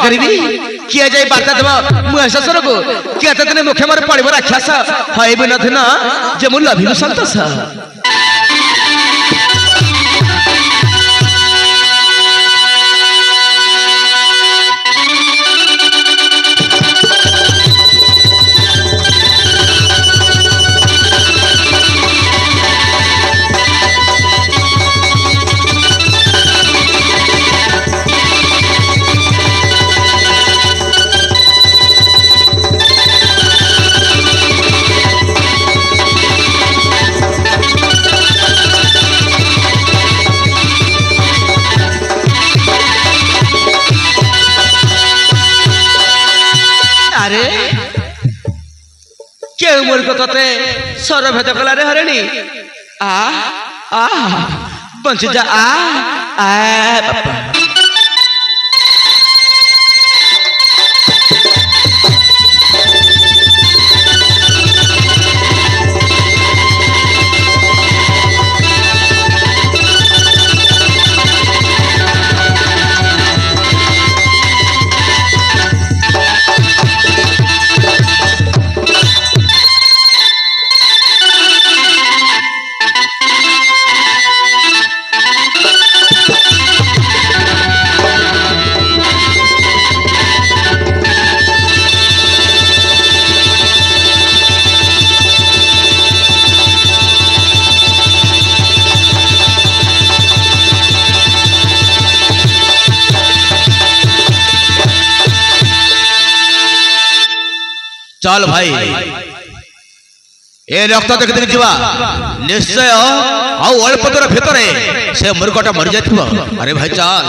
କରିବି କିଏ ଯାଇ ବାର୍ତ୍ତା ଦେବ ମୁଁ ଶଶୁରକୁ କିଏ ଏତେ ଦିନ ମୁଖେ ମୋର ପଡ଼ିବ ରାକ୍ଷସ ହଇବି ନଥିନ ଯେ ମୁଁ ଲଭିବି ସନ୍ତୋଷ। কেউ মূর্খ ততে স্বরভেদ কলারে হরেণী আ আ বঞ্চি যা আ আ বাবা चल भाई ए रक्त देख देख जीवा निश्चय आउ अल्प दूर भितर से मृगटा मरी जाथिबो। अरे भाई चल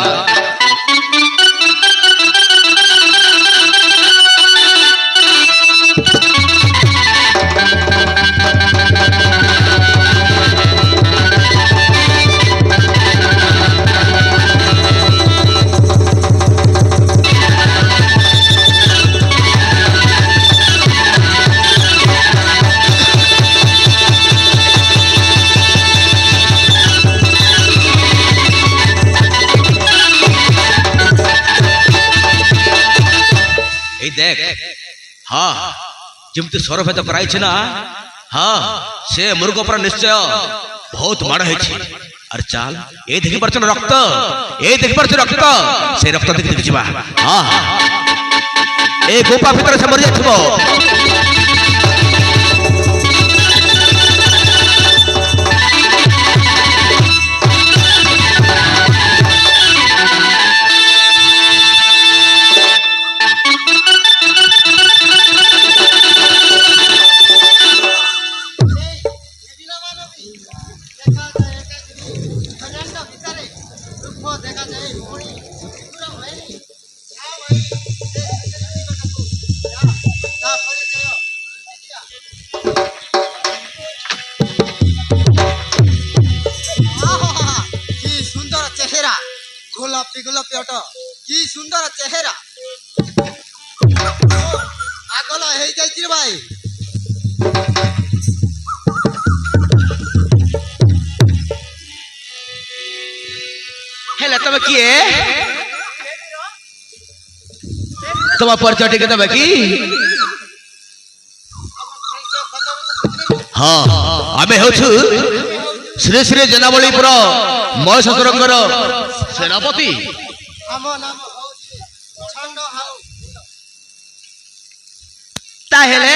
देख हाँ जमती स्वरभेद कराई ना हाँ से मृग पर निश्चय बहुत माड़ है। अरे चल ये देखी पार्छ रक्त ये देखी पार्छ रक्त से रक्त देखी देखी जा हाँ ए गोपा भीतर से मरी जाथिबो। गोलापी गोलापी अट की सुंदर चेहरा आगल हे जाई भाई हेले तब किए तुम परिचय टिके देबे की हाँ आमे होछु श्री श्री जनावलीपुर महेश्वरंगर सेनापति आम नाम हौछि छंड हाउ ताहेले